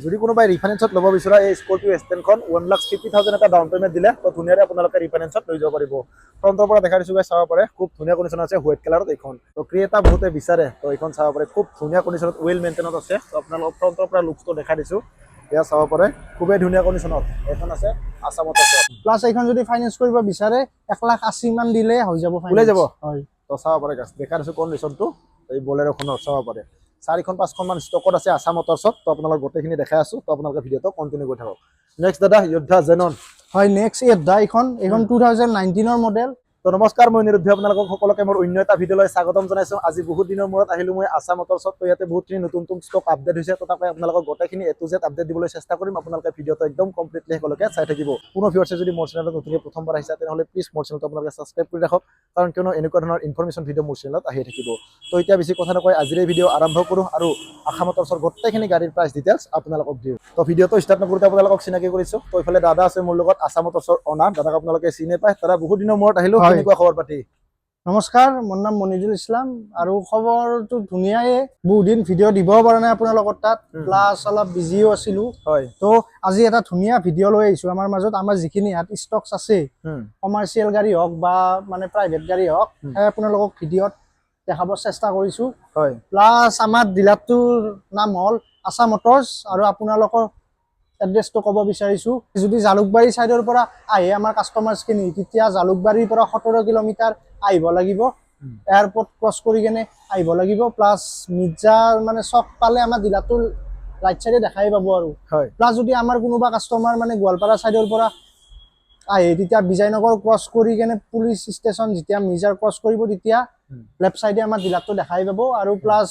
যদি কোনোবাই ৰিফাইনেন্সত ল'ব বিচৰা এই স্কৰপিঅ এক্সটেনখন 1,50,000 এটা ডাউন পেমেণ্ট দিলে তো ধুনীয়াকৈ আপোনালোকে ৰিফাইনেন্সত লৈ যাব পাৰিব। ফ্ৰণ্টৰ পৰা দেখাই দিছোঁ চাব পাৰে, খুব ধুনীয়া কণ্ডিশ্যন আছে, হোৱাইট কালাৰত এইখন। তো ক্ৰিয়েটা বহুতে বিচাৰে, তো এইখন চাব পাৰে, খুব ধুনীয়া কণ্ডিশ্যনত, ৱেল মেইনটেইনত আছে। তো আপোনালোকক ফ্ৰণ্টৰ পৰা লুকছটো দেখাই দিছোঁ, এয়া চাব পাৰে, খুবেই ধুনীয়া কণ্ডিশ্যনত এইখন আছে আছামত আছে। প্লাছ এইখন যদি ফাইনেন্স কৰিব বিচাৰে 1,80,000 মান দিলে হৈ যাব, ওলাই যাব। হয়, তো চাব পাৰে গাছ, দেখাই দিছোঁ কণ্ডিশ্যনটো এই বলেৰ'খনত চাব পাৰে। 4-5খন মান ষ্টকত আছে আছাম মটৰ্ছত। তো আপোনালোক গোটেইখিনি দেখাই আছোঁ, তো আপোনালোকে ভিডিঅ'টো কণ্টিনিউ কৰি থাকক। নেক্সট দাদা য়োদ্ধা জেনন। হয়, নেক্সট য়োদ্ধা এইখন 2019ৰ মডেল। তো নমস্কাৰ, মই নিৰুদ্ধ, আপোনালোকক সকলোকে মোৰ অন্য এটা ভিডিঅ'লৈ স্বাগতম জনাইছোঁ। আজি বহুত দিনৰ মূৰত আহিলোঁ মই আছাম মটৰ্ছত। তো ইয়াতে বহুতখিনি নতুন ষ্টক আপডেট হৈছে, তো তাকে আপোনালোকক গোটেইখিনি A to Z আপডেট দিবলৈ চেষ্টা কৰিম। আপোনালোকে ভিডিঅ'টো একদম কমপ্লিটলি সকলোকে চাই থাকিব। কোনো ভিউৱাৰ্ছে যদি মোৰ চেনেলত নতুনকৈ প্ৰথমবাৰ আহিছে তেনেহ'লে প্লিজ মোৰ চেনেলটো আপোনালোকে ছাবস্ক্ৰাইব কৰি ৰাখক, কাৰণ কিয়নো এনেকুৱা ধৰণৰ ইনফৰমেশ্যন ভিডিঅ' মোৰ চেনেলত আহি থাকিব। তো এতিয়া বেছি কথা নকয় আজিৰ এই ভিডিঅ' আৰম্ভ কৰোঁ আৰু আছাম মটৰ্ছৰ গোটেইখিনি গাড়ীৰ প্ৰাইচ ডিটেইলছ আপোনালোকক দিওঁ। তো ভিডিঅ'টো ষ্টাৰ্ট নকৰোঁতে আপোনালোকক চিনাকি কৰিছোঁ। তো এইফালে দাদা আছে মোৰ লগত, আছাম মটৰ্ছৰ অনাৰ। দাদাক আপোনালোকে চিনি পায়, দাদা বহুত দিনৰ মূৰত আহিলোঁ, কেনেকুৱা খবৰ পাতি? নমস্কাৰ, মোৰ নাম মনিজুল ইছলাম আৰু খবৰটো ধুনীয়াই। বহুত দিন ভিডিঅ' দিব পৰা নাই আপোনালোকৰ তাত, প্লাছ অলপ বিজিও আছিলোঁ। হয়, তো আজি এটা ধুনীয়া ভিডিঅ' লৈ আহিছোঁ আমাৰ মাজত। আমাৰ যিখিনি ইয়াত ষ্টকছ আছে, কমাৰ্চিয়েল গাড়ী হওক বা মানে প্ৰাইভেট গাড়ী হওক, সেই আপোনালোকক ভিডিঅ'ত দেখাব চেষ্টা কৰিছোঁ। হয়, প্লাছ আমাৰ ডিলাৰটোৰ নাম হ'ল আছাম মটৰ্ছ আৰু আপোনালোকৰ এড্ৰেছটো ক'ব বিচাৰিছোঁ। যদি জালুকবাৰী ছাইডৰ পৰা আহে আমাৰ কাষ্টমাৰ্ছখিনি, তেতিয়া জালুকবাৰীৰ পৰা 17 কিলোমিটাৰ আহিব লাগিব, এয়াৰপৰ্ট ক্ৰছ কৰি কেনে আহিব লাগিব। প্লাছ মিৰ্জাৰ মানে চক পালে আমাৰ ডিলাৰটোৰ ৰাইট চাইডে দেখাই পাব আৰু। হয়, প্লাছ যদি আমাৰ কোনোবা কাষ্টমাৰ মানে গোৱালপাৰা ছাইডৰ পৰা আহে, তেতিয়া বিজয়নগৰ ক্ৰছ কৰি কেনে পুলিচ ষ্টেচন যেতিয়া মিৰ্জাৰ ক্ৰছ কৰিব, তেতিয়া লেফ্ট চাইডে আমাৰ ডিলাৰটো দেখাই পাব। আৰু প্লাছ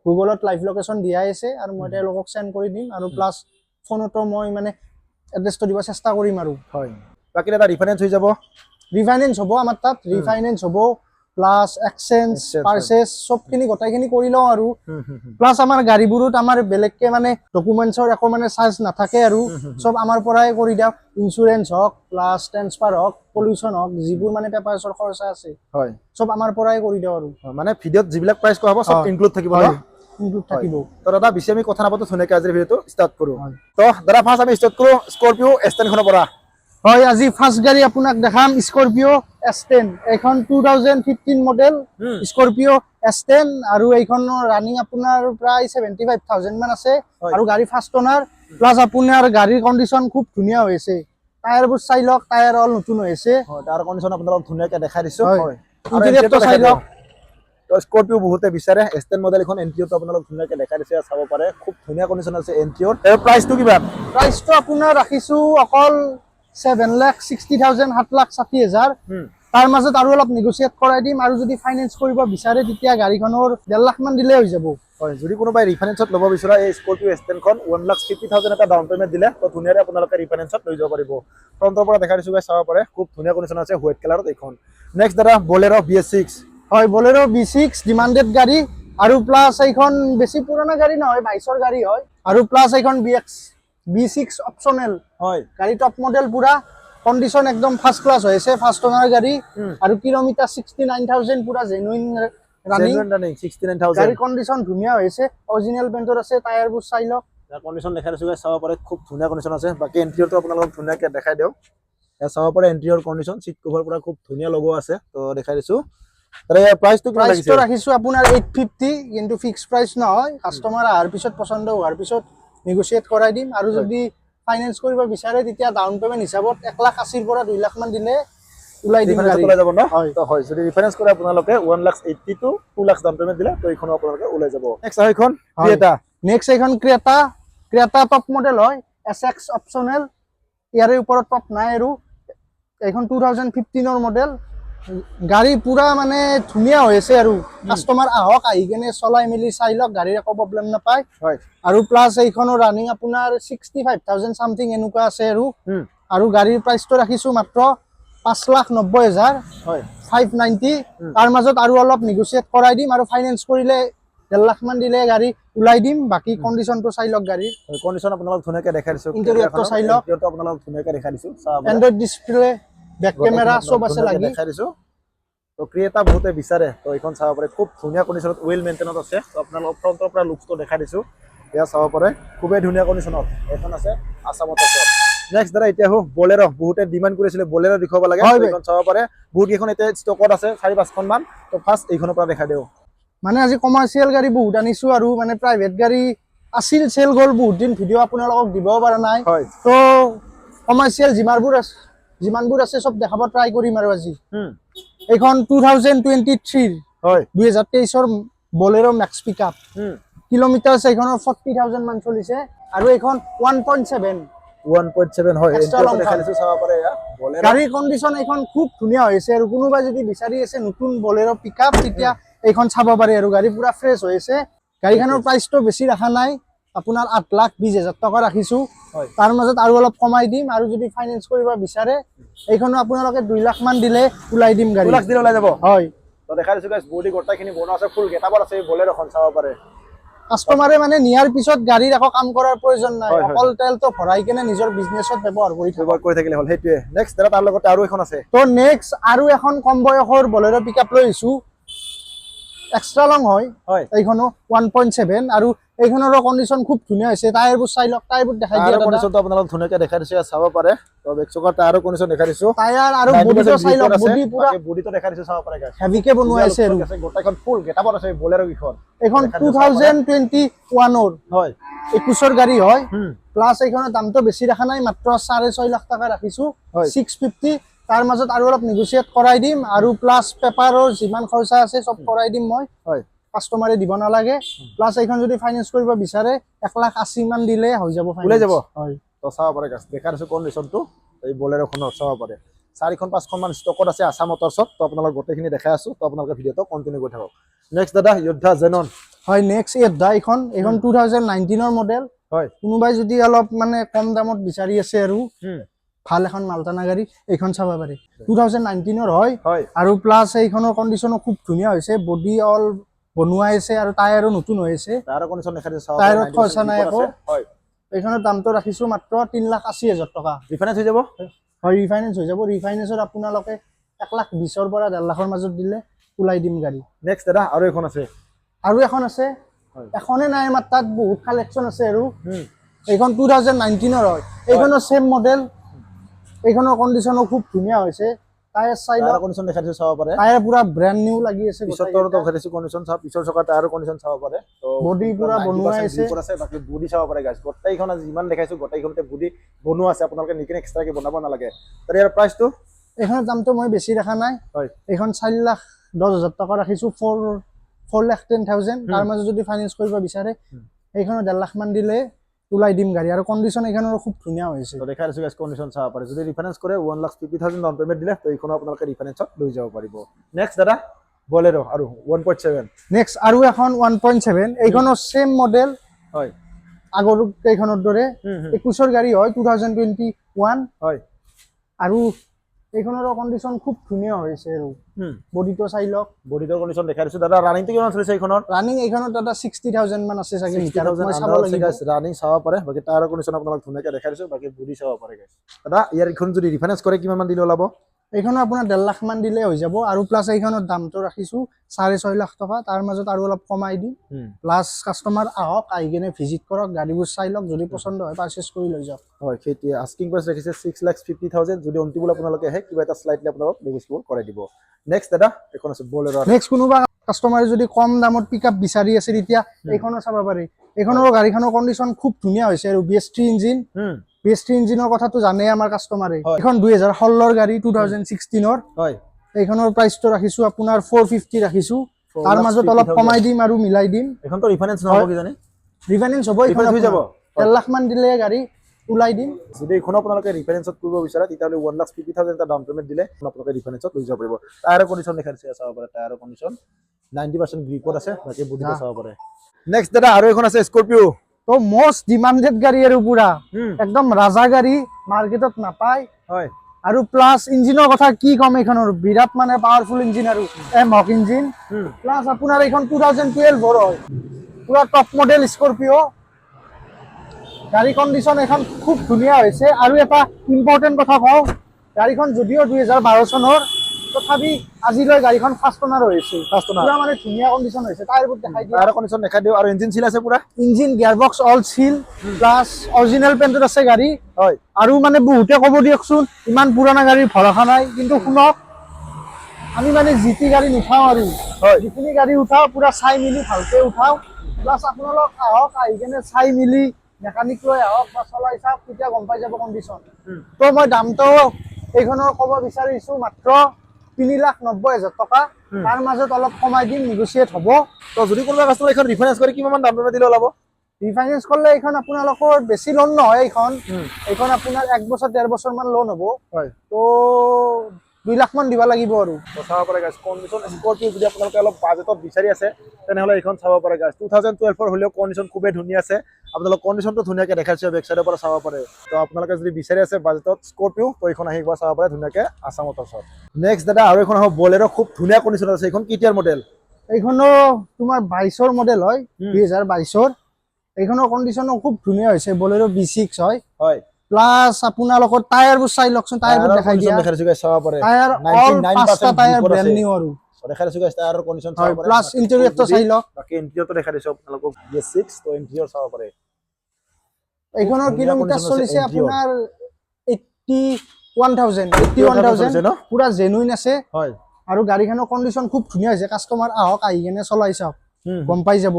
গুগলত লাইভ লোকেশ্যন দিয়াই আছে আৰু মই তেওঁলোকক চেণ্ড কৰি দিম। আৰু প্লাছ ফোনতো মই মানে এড্ৰেছটো দিব চেষ্টা কৰিম আৰু। হয়, বাকী দাদা ৰিফাইনেন্স হৈ যাব? ৰিফাইনেন্স হ'ব আমাৰ তাত, ৰিফাইনেন্স হ'ব, প্লাছ এক্সচেঞ্জ পাৰ্চেছ চবখিনি গোটেইখিনি কৰি লওঁ আৰু। প্লাছ আমাৰ গাড়ীবোৰত আমাৰ বেলেগকে মানে ডকুমেণ্টছৰ একো মানে চাৰ্জ নাথাকে আৰু, চব আমাৰ পৰাই কৰি দিয়ক। ইঞ্চুৰেঞ্চ হওক, প্লাছ ট্ৰেন্সফাৰ হওক, পলিউশ্যন হওক, যিবোৰ মানে পেপাৰছৰ খৰচা আছে, হয়, চব আমাৰ পৰাই কৰি দিওঁ আৰু। মানে ভিডিঅ'ত যিবিলাক প্ৰাইচ কোৱা হ'ব চব ইনক্লুড থাকিব ন? ইনক্লুড থাকিব। তো দাদা বেছি আমি কথা নাপাতো, ধুনীয়াকৈ আজিৰ ভিডিঅ'টো ষ্টাৰ্ট কৰোঁ। তো দাদা ফাৰ্ষ্ট আমি ষ্টাৰ্ট কৰোঁ স্কৰপিঅ এক্সটেনখনৰ পৰা। হয়, আজি ফাৰ্ষ্ট গাড়ী আপোনাক দেখাম স্কৰপিঅ S10। এইখন 2015 মডেল স্কৰপিঅ S10 আৰু এইখনৰ ৰানিং আপোনাৰ প্ৰায় 75,000 মান আছে আৰু গাড়ী ফাৰ্ষ্ট অনাৰ। প্লাছ আপোনাৰ গাড়ীৰ কণ্ডিশ্যন খুব ধুনীয়া হৈ আছে, টায়াৰবোৰ চাই লওক, টায়াৰ অল নতুন হৈ আছে। হয়, টায়াৰ কণ্ডিশ্যন আপোনালোকক ধুনীয়াকৈ দেখাই দিছোঁ। হয়, ইণ্টেৰিয়ৰটো চাই লওক। তো স্কৰপিঅ বহুতে বিচাৰে, S10 মডেল এখন এণ্ট্ৰিঅ'টো আপোনালোক ধুনীয়াকৈ দেখাই দিছে, চাব পাৰে, খুব ধুনীয়া কণ্ডিশ্যন আছে এণ্ট্ৰিঅ'ৰ। এই প্ৰাইচটো কিমান? প্ৰাইচটো আপোনাৰ ৰাখিছোঁ অকল 7,60,000, 7,60,000। তাৰ মাজত আৰু অলপ নেগচিয়েট কৰাই দিম, আৰু যদি ফাইনেন্স কৰিব বিচাৰে তেতিয়া গাড়ীখনৰ 1.5 লাখ মান দিলে হৈ যাব। হয়, যদি কোনোবাই ৰিফাইনেন্সত ল'ব বিচৰা এই স্কৰপিঅ এক্সটেনখন 1,50,000 এটা ডাউন পেমেণ্ট দিলে তো ধুনীয়াকৈ আপোনালোকে ৰিফাইনেন্সত লৈ যাব পাৰিব। ফ্ৰণ্টৰ পৰা দেখাই দিছোঁ, চাব পাৰে, খুব ধুনীয়া কণ্ডিশ্যন আছে, হোৱাইট কালাৰত এইখন। নেক্সট দাদা বলেৰ' BS6। হয়, বলেৰ' B6 ডিমাণ্ডেড গাড়ী আৰু প্লাছ এইখন বেছি পুৰণা গাড়ী নহয়, 22ৰ গাড়ী হয়। আৰু প্লাছ এইখন B6 অপশ্যনেল হয়, গাড়ী, টপ মডেল, পুৰা কণ্ডিশ্যন একদম ফাৰ্ষ্ট ক্লাছ হৈ আছে, ফাৰ্ষ্ট অনাৰ গাড়ী। আৰু কিলোমিটাৰ 69,000 পুৰা জেনুইন ৰানিং। 69,000। গাড়ীৰ কণ্ডিশ্যন ধুনীয়া হৈ আছে, অৰিজিনেল পেইণ্টত আছে, টায়াৰবোৰ চাই লওক। কণ্ডিশ্যন দেখাই দিছোঁ, চাব পাৰে, খুব ধুনীয়া কণ্ডিশ্যন আছে। বাকী এণ্ট্ৰিঅ'টো আপোনালোকক ধুনীয়াকৈ দেখাই দিওঁ, চাব পাৰে এণ্ট্ৰিঅ'ৰ কণ্ডিশ্যন, চিট কভাৰ পৰা খুব ধুনীয়া লগো আছে। তো দেখাই দিছোঁ। প্ৰাইচটো ৰাখিছোঁ আপোনাৰ 850, কিন্তু ফিক্স প্ৰাইচ নহয়, কাষ্টমাৰ অহাৰ পিছত পচন্দ হোৱাৰ পিছত নেগচিয়েট কৰাই দিম। আৰু যদি ফাইনেন্স কৰিব বিচাৰে তেতিয়া ডাউন পেমেণ্ট হিচাপত 1,80,000 পৰা 2 লাখ মান দিলে ওলাই দিম গাড়ী। ওলাই যাব ন? হয়, যদি ৰিফাইনেন্স কৰে আপোনালোকে 1,80,000 to 2 লাখ ডাউন পেমেণ্ট দিলে তো এইখনো আপোনালোকে ওলাই যাব। নেক্সট এইখন ক্ৰেটা। নেক্সট এইখন ক্ৰেটা টপ মডেল হয়, SX অপশ্যনেল, ইয়াৰে ওপৰত টপ নাই আৰু। এইখন 2015ৰ মডেল গাড়ী, পুৰা মানে ধুনীয়া হৈ আছে আৰু। কাষ্টমাৰ আহক, আহি কেনে চলাই মেলি চাই লওক, গাড়ীৰ একো প্ৰব্লেম নাপায়। আৰু প্লাছ এইখনৰ ৰানিং আপোনাৰ 65,000 চামথিং এনেকুৱা আছে আৰু। আৰু গাড়ীৰ প্ৰাইচটো ৰাখিছোঁ মাত্ৰ 5,90,000, 590। তাৰ মাজত আৰু অলপ নেগচিয়েট কৰাই দিম, আৰু ফাইনেন্স কৰিলে 1.5 লাখ মান দিলে গাড়ী ওলাই দিম। বাকী কণ্ডিশ্যনটো চাই লওক, গাড়ীৰ কণ্ডিশ্যন আপোনালোক ধুনীয়াকৈ দেখাই দিছোঁ, ইণ্টেৰিয়ৰটো চাই লওক, আপোনালোক ধুনীয়াকৈ দেখাই দিছোঁ, এণ্ড্ৰইড ডিছপ্লে, বেক কেমেৰা চব আছে লাগি। দেখাই দিছোঁ। তো ক্ৰেটা বহুতে বিচাৰে, তো এইখন চাব পাৰে, খুব ধুনীয়া কণ্ডিশ্যনত, ৱেল মেইনটেইনত আছে। তো আপোনালোক ফ্ৰণ্টৰ পৰা লুকছটো দেখাই দিছোঁ, এয়া চাব পাৰে খুবেই ধুনীয়া কণ্ডিশ্যনত এখন আছে আছাম মটৰছত। নেক্সট দাদা এতিয়া আহো বলেৰো, বহুতে ডিমাণ্ড কৰিছিলে বলেৰো দেখুৱাব লাগে, হয়, এইখন চাব পাৰে বহুত কেইখন এতিয়া ষ্টকত আছে 4-5খন মান। তো ফাৰ্ষ্ট এইখনৰ পৰা দেখাই দিওঁ। মানে আজি কমাৰ্চিয়েল গাড়ী বহুত আনিছো আৰু মানে প্ৰাইভেট গাড়ী আছিল, চেল গ'ল বহুত দিন, ভিডিঅ' আপোনালোকক দিবও পৰা নাই। হয় তো কমাৰ্চিয়েল যিমানবোৰ আছে চব দেখাব ট্ৰাই কৰিম আৰু আজি। এইখন 2023 হয় 2023 বলেৰো মেক্স পিকআপ। কিলোমিটাৰ এইখনৰ 40,000 মান চলিছে আৰু এইখন 1.7 1.7 হয় Extra এন্ট্ৰিও long দেখাই খন। দিছো চাব পাৰে এয়া বলেৰো। গাড়ীৰ কণ্ডিশ্যন এইখন খুব ধুনীয়া হৈছে আৰু কোনোবাই যদি বিচাৰি আছে নতুন বলেৰো পিকআপ তেতিয়া এইখন চাব পাৰে আৰু গাড়ী পুৰা ফ্ৰেছ হৈ আছে। গাড়ীখনৰ প্ৰাইচটো বেছি ৰাখা নাই, আপোনাৰ 8,20,000 টকা ৰাখিছো। হয় তাৰ মাজত আৰু অলপ কমাই দিম আৰু যদি ফাইনেন্স কৰিব বিচাৰে এইখনো আপোনালোকে 2 লাখ মান দিলে ওলাই দিম গাড়ী। 2 লাখ দিলে ওলাই যাব। হয়, তো দেখাই দিছো গাইছ বডি গোটাইখিনি বনোৱা আছে, ফুল গেটাপত আছে এই বলেৰোখন চাব পাৰে। কাষ্টমাৰে মানে নিয়াৰ পিছত গাড়ীৰ একো কাম কৰাৰ প্ৰয়োজন নাই, হয়, হয়, অকল তেলটো ভৰাই কিনে নিজৰ বিজনেছত ব্যৱহাৰ কৰি ব্যৱহাৰ কৰি থাকিলে হ'ল সেইটোৱে। নেক্সট দাদা তাৰ লগতে আৰু এখন আছে। তো নেক্সট আৰু এখন কম বয়সৰ বলেৰো পিকআপ লৈ আহিছো, এক্সট্ৰা লং হয় হয় এইখনো 1.7 আৰু এইখনৰো কণ্ডিশ্যন খুব ধুনীয়া হৈছে। টায়াৰবোৰ চাই লওক, টায়াৰবোৰ দেখাই দিয়া টায়াৰৰ দাদা। কণ্ডিশ্যনটো আপোনালোক ধুনীয়াকৈ দেখাই দিছো ইয়াত চাব পাৰে। তো বেক চকাৰ টায়াৰৰ কণ্ডিশ্যন দেখাই দিছো, টায়াৰ আৰু 90% বডিটো চাই লওক, গ্ৰিপত আছে, বডি পুৰা বাকী বডিটো দেখাই দিছো চাব পাৰে গাইছ। হেভিকে বনোৱা হৈছে আৰু গোটাইখন ফুল গেটাপত আছে বলেৰো কেইখন। এইখন দেখাই দিছো চাব পাৰে। 2021 হয় 21 গাড়ী হয়। হুম প্লাছ এইখনৰ দামটো বেছি ৰাখা নাই, মাত্ৰ 6.5 লাখ টকা ৰাখিছো, হয় 650। তাৰ মাজত আৰু অলপ নেগোচিয়েট কৰাই দিম আৰু প্লাছ পেপাৰৰ যিমান খৰচা আছে চব কৰাই দিম মই, হয় কাষ্টমাৰে দিব নালাগে। প্লাছ এইখন যদি ফাইনেন্স কৰিব বিচাৰে 1,80,000 মান দিলে হৈ যাব ওলাই finance। যাব। হয় তো চাব পাৰে গাইছ, দেখাই দিছো কণ্ডিশ্যনটো এই বলেৰোখনৰ চাব পাৰে। 4-5খন মান ষ্টকত আছে আছাম মটৰছত। তো আপোনালোক গোটেইখিনি দেখাই আছো, তো আপোনালোকে ভিডিঅ'টো কণ্টিনিউ কৰি থাকক। নেক্সট দাদা য়োদ্ধা জেনন। হয় নেক্সট য়োদ্ধা, এইখন 2019 মডেল। হয় কোনোবাই যদি অলপ মানে কম দামত বিচাৰি আছে আৰু হুম ভাল এখন মালটানা গাড়ী এইখন চাব পাৰে। 2019 হয় হয় আৰু প্লাছ এইখনৰ কণ্ডিশ্যনো খুব ধুনীয়া হৈছে, বডি অল বনোৱা আছে আৰু টায়াৰো নতুন হৈ আছে। টায়াৰৰ কণ্ডিশ্যন দেখাই দিছো চাব পাৰে। টায়াৰত 90% খৰচা নাই গ্ৰিপত একো। আছে। হয় এইখনৰ দামটো ৰাখিছো মাত্ৰ 3,80,000 টকা। ৰিফাইনেন্স হৈ যাব। হয় ৰিফাইনেন্স হৈ যাব। ৰিফাইনেন্সত আপোনালোকে 1,20,000 পৰা 1.5 লাখৰ মাজত দিলে ওলাই দিম গাড়ী। নেক্সট দাদা আৰু এখন আছে। আৰু এখন আছে, হয় এখনে নাই আমাৰ তাত বহুত কালেকশ্যন আছে আৰু হুম এইখন 2019 হয়। এইখনৰ সেম মডেল, এইখনৰ কণ্ডিশ্যনো খুব ধুনীয়া হৈছে। টায়াৰ চাই টায়াৰৰ লওক, কণ্ডিশ্যন দেখাই দিছো চাব পাৰে। টায়াৰ পুৰা ব্ৰেণ্ড নিউ লাগি আছে। পিছৰটো দেখাই দিছো কণ্ডিশ্যন চাব, পিছৰ চকাৰ টায়াৰৰ কণ্ডিশ্যন চাব পাৰে। তো বডি পুৰা বনোৱা 90% আছে। গ্ৰিপত আছে, বাকী বডি চাব পাৰে গাইছ। গোটেইখন আজি যিমান দেখাইছো গোটেইখনতে বডি বনোৱা আছে, আপোনালোকে নিকিনে এক্সট্ৰাকে বনাব নালাগে। তাৰ ইয়াৰ প্ৰাইচটো এইখনৰ দামটো মই বেছি ৰাখা নাই, হয় এইখন 4,10,000 টকা ৰাখিছো, 4,10,000। তাৰ মাজত যদি ফাইনেন্স কৰিব বিচাৰে এইখনৰ 1.5 লাখ মান দিলে ওলাই দিম গাড়ী আৰু কণ্ডিশ্যন এইখনৰ খুব ধুনীয়া হৈছে। তো দেখাই দিছো গাইছ কণ্ডিশ্যন চাব পাৰে। যদি ৰিফাইনেন্স কৰে 1,50,000 ডাউন পেমেণ্ট দিলে তো এইখনো আপোনালোকে ৰিফাইনেন্সত লৈ যাব পাৰিব। নেক্সট দাদা বলেৰো আৰু 1.7। নেক্সট আৰু এখন 1.7, এইখনৰ সেম মডেল হয় আগৰ কেইখনৰ দৰে। হুম 21 গাড়ী হয়, 2021 হয় আৰু এইখনৰ কণ্ডিশ্যন খুব ধুনীয়া হৈছে আৰু বডিটো চাই লওক। বডিটোৰ কণ্ডিশ্যন দেখাই দিছো দাদা। ৰানিংটো কিমান চলিছে এইখনৰ? ৰানিং এইখনত দাদা 60,000 মান আছে চাগে মিটাৰত, 60,000 মই চাব আন্ডাৰ আছে লাগিব। গাইছ। ৰানিং চাব পাৰে, বাকী টায়াৰৰ কণ্ডিশ্যন আপোনালোক ধুনীয়াকৈ দেখাই দিছো, বাকী বডি চাব পাৰে গাইছ। দাদা ইয়াৰ এইখন যদি ৰিফাইনেন্স কৰে কিমান মান দিলে ওলাব? এইখনো আপোনাৰ 1.5 লাখ মান দিলে হৈ যাব আৰু প্লাছ এইখনৰ দামটো ৰাখিছো 6.5 লাখ টকা। তাৰ মাজত আৰু অলপ কমাই দিম। প্লাছ কাষ্টমাৰ আহক, আহি কিনে ভিজিট কৰক, গাড়ীবোৰ চাই লওক, যদি পচন্দ হয় পাৰচেজ কৰি লৈ যাওক। হয় সেইটোৱে। আস্কিং প্ৰাইচ ৰাখিছে 6,50,000। যদি অন্তিমলৈ আপোনালোকে আহে কিবা এটা স্লাইটলি আপোনালোক নেগোচিয়েবল কৰাই দিব। নেক্সট দাদা এখন আছে বলেৰো। নেক্সট কোনোবা কাষ্টমাৰে যদি কম দামত পিকআপ বিচাৰি আছে তেতিয়া এইখনো চাব পাৰি। এইখনৰ গাড়ীখনৰ কণ্ডিশ্যন খুব ধুনীয়া হৈছে আৰু BS3 ইঞ্জিন। BS3 ইঞ্জিনৰ কথাটো জানেই আমাৰ কাষ্টমাৰে। এইখন 2016 গাড়ী, 2016। হয় এইখনৰ প্ৰাইচটো ৰাখিছো আপোনাৰ 450 ৰাখিছো। তাৰ মাজত অলপ কমাই দিম আৰু মিলাই দিম। এখনতো ৰিফাইনেন্স নহ'ব কি জানি? ৰিফাইনেন্স হ'ব, এইখন হৈ যাব। 1.5 লাখ মান দিলে গাড়ী ওলাই দিম। যদি এইখনো আপোনালোকে ৰিফাইনেন্সত কৰিব বিচাৰে তেতিয়াহ'লে 1,50,000 এটা ডাউন পেমেণ্ট দিলে আপোনালোকে ৰিফাইনেন্সত লৈ যাব পাৰিব। টায়াৰৰ কণ্ডিশ্যন দেখাই দিছে চাব পাৰে। টায়াৰৰ কণ্ডিশ্যন 90% গ্ৰিপত আছে, বাকী বডিটো চাব পাৰে। নেক্সট দাদা আৰু এখন আছে স্কৰপিঅ। তো মষ্ট ডিমাণ্ডেড গাড়ী আৰু পুৰা একদম ৰাজা গাড়ী, মাৰ্কেটত নাপায়। হয় আৰু প্লাছ ইঞ্জিনৰ কথা কি ক'ম, এইখনৰ বিৰাট মানে পাৱাৰফুল ইঞ্জিন আৰু এমহক ইঞ্জিন। প্লাছ আপোনাৰ এইখন 2012 হয়, পুৰা টপ মডেল স্কৰপিঅ। গাড়ী কণ্ডিশ্যন এখন খুব ধুনীয়া হৈছে। আৰু এটা ইম্পৰ্টেণ্ট কথা কওঁ, গাড়ীখন যদিও 2012 চনৰ, তথাপি আজিলৈ গাড়ীখন ফাৰ্ষ্ট অনাৰ হৈছে ফাৰ্ষ্ট অনাৰ পুৰা মানে ধুনীয়া কণ্ডিশ্যন হৈছে টায়াৰবোৰ দেখাই দিয়া টায়াৰ কণ্ডিশ্যন দেখাই দিওঁ আৰু ইঞ্জিন চিল আছে পুৰা ইঞ্জিন গিয়াৰবক্স অল চিল প্লাছ অৰিজিনেল পেইণ্টত আছে গাড়ী হয় আৰু মানে বহুতে ক'ব দিয়কচোন ইমান পুৰণা গাড়ীৰ ভৰসা নাই কিন্তু শুনক আমি মানে জিটি গাড়ী নুঠাওঁ আৰু হয় যিখিনি গাড়ী উঠাওঁ পুৰা চাই মেলি ভালকে উঠাওঁ প্লাছ আপোনালোক আহক আহি কেনে চাই মেলি মেকানিক লৈ আহক বা চলাই চাওক তেতিয়া গম পাই যাব কণ্ডিশ্যন তো মই দামটো এইখনৰ ক'ব বিচাৰিছোঁ মাত্ৰ 3,90,000 টকা তাৰ মাজত অলপ কমাই দিম নেগচিয়েট হ'ব তো যদি কোনোবা কাষ্টমাৰ এইখন ৰিফাইনেন্স কৰি কিমান দাম দিলে ওলাব ৰিফাইনেন্স কৰিলে এইখন আপোনালোকৰ বেছি লোন নহয় এইখন আপোনাৰ 1 বছৰ 1.5 বছৰমান লোন হ'ব হয় তো 2 লাখ মান দিব লাগিব আৰু চাব পাৰে গাইজ কণ্ডিশ্যন স্কৰপিঅ যদি আপোনালোকে অলপ বাজেটত বিচাৰি আছে তেনেহ'লে এইখন চাব পাৰে গাইজ 2012 হ'লেও কণ্ডিশ্যন খুবেই ধুনীয়া আছে আপোনালোক কণ্ডিশ্যনটো ধুনীয়াকৈ দেখাইছে বেক চাইডৰ পৰা চাব পাৰে তো আপোনালোকে যদি বিচাৰি আছে বাজেটত স্কৰপিঅ তো এইখন আহি একবাৰ চাব পাৰে ধুনীয়াকৈ আছাম মটৰ্ছত নেক্সট দাদা আৰু এখন হ'ব বলেৰ' খুব ধুনীয়া কণ্ডিশ্যন আছে এইখন কেতিয়াৰ মডেল এইখনো তোমাৰ 22ৰ মডেল হয় 2022ৰ এইখনৰ কণ্ডিশ্যনো খুব ধুনীয়া হৈছে বলেৰ' B6 হয় হয় প্লাছ আপোনালোকৰ টায়াৰবোৰ চাই লওকচোন টায়াৰবোৰ দেখাই দিয়া দেখাইছো গাইজ চাব পাৰে টায়াৰ অল 5টা টায়াৰ ব্ৰেণ্ড নিউ আৰু দেখাইছো গাইজ টায়াৰৰ কণ্ডিশ্যন চাব হয় পাৰে প্লাছ ইণ্টেৰিয়ৰটো চাই লওক বাকী ইণ্টেৰিয়ৰটো দেখাই দিছো আপোনালোকক B6 তো ইণ্টেৰিয়ৰ চাব পাৰে এইখনৰ ধুনীয়া কিলোমিটাৰ condition আছে, চলিছে interior। আপোনাৰ 81,000 ন পুৰা জেনুইন আছে হয় আৰু গাড়ীখনৰ কণ্ডিশ্যন খুব ধুনীয়া হৈছে কাষ্টমাৰ আহক আহি কেনে চলাই চাওক গম পাই যাব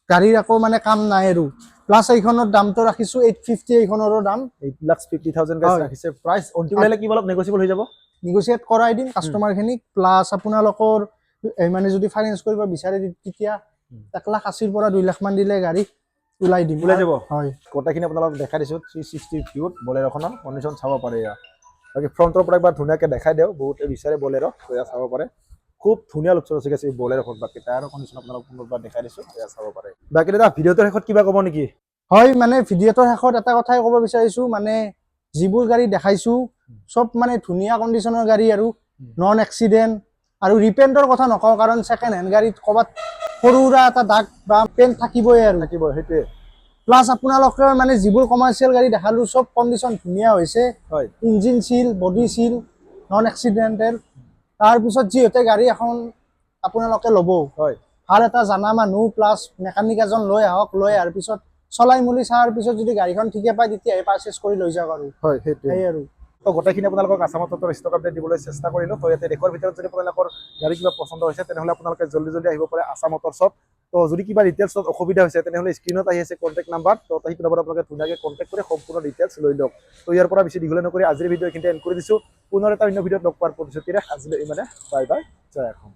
গাড়ীৰ আকৌ মানে কাম নাই আৰু প্লাছ এইখনৰ দামটো ৰাখিছোঁ 850 এইখনৰো দাম 8,50,000 গাইজ হয়। ৰাখিছে প্ৰাইচ অন্তিম হ'লে কিবা অলপ নেগোচিয়েবল হৈ যাব নেগচিয়েট কৰাই দিম কাষ্টমাৰখিনিক প্লাছ আপোনালোকৰ মানে যদি ফাইনেন্স কৰিব বিচাৰে তেতিয়া 1,80,000 পৰা 2 লাখ মান দিলে গাড়ী ওলাই দিম ওলাই যাব হয় গোটেইখিনি আপোনালোকক দেখাই দিছোঁ 360 ভিউত বলেৰ'খনৰ কণ্ডিশ্যন চাব পাৰে এয়া বাকী ফ্ৰণ্টৰ পৰা একবাৰ ধুনীয়াকৈ দেখাই দিওঁ বহুতে বিচাৰে বলেৰ' তো এয়া চাব পাৰে খুব ধুনীয়া লুক চলি আছে এই বলেৰ'খন বাকী টায়াৰৰ কণ্ডিশ্যন আপোনালোকক পুনৰবাৰ দেখাই দিছোঁ এয়া চাব পাৰে বাকী দাদা ভিডিঅ'টোৰ শেষত কিবা ক'ব নেকি হয় মানে ভিডিঅ'টোৰ শেষত এটা কথাই ক'ব বিচাৰিছোঁ মানে যিবোৰ গাড়ী দেখাইছোঁ চব মানে ধুনীয়া কণ্ডিশ্যনৰ গাড়ী আৰু নন এক্সিডেণ্ট আৰু ৰিপেইণ্টৰ কথা নকওঁ কাৰণ ছেকেণ্ড হেণ্ড গাড়ীত ক'ৰবাত সৰু সুৰা এটা দাগ বা পেইণ্ট থাকিবই আৰু থাকিব সেইটোৱে প্লাছ আপোনালোকে মানে যিবোৰ কমাৰ্চিয়েল গাড়ী দেখালোঁ চব কণ্ডিশ্যন ধুনীয়া হৈছে হয় ইঞ্জিন চিল বডি চিল নন এক্সিডেণ্টেল তাৰপিছত যিহেতু গাড়ী এখন আপোনালোকে ল'ব হয় ভাল এটা জানা মানুহ প্লাছ মেকানিক এজন লৈ আহক লৈ অহাৰ পিছত চলাই মেলি চোৱাৰ পিছত যদি গাড়ীখন ঠিকে পায় তেতিয়াহে পাৰ্চেছ কৰি লৈ যাওক আৰু হয় সেইটোৱে সেই আৰু তো গোটেইখিনি আপোনালোকক আছামত ষ্টক আপডেট দিবলৈ চেষ্টা কৰিলোঁ তো ইয়াতে দেশৰ ভিতৰত যদি আপোনালোকৰ গাড়ী কিবা পচন্দ হৈছে তেনেহ'লে আপোনালোকে জল্দি জল্দি আহিব পাৰে আছাম মটৰ্ছত তো যদি কিবা ডিটেইলছত অসুবিধা হৈছে তেনেহ'লে স্ক্ৰীণত আহি আছে কণ্টেক্ট নাম্বাৰ তো সেই নম্বৰত আপোনালোকে ধুনীয়াকৈ কণ্টেক্ট কৰি সম্পূৰ্ণ ডিটেইলছ লৈ লওক তো ইয়াৰ পৰা বেছি দীঘলীয়া নকৰি আজিৰ ভিডিঅ' এইখিনিতে এণ্ড কৰি দিছোঁ পুনৰ এটা অন্য ভিডিঅ'ত লগ পোৱাৰ প্ৰতিশ্ৰুতিৰে আজিলৈ ইমানে বাই বাই জয় অসম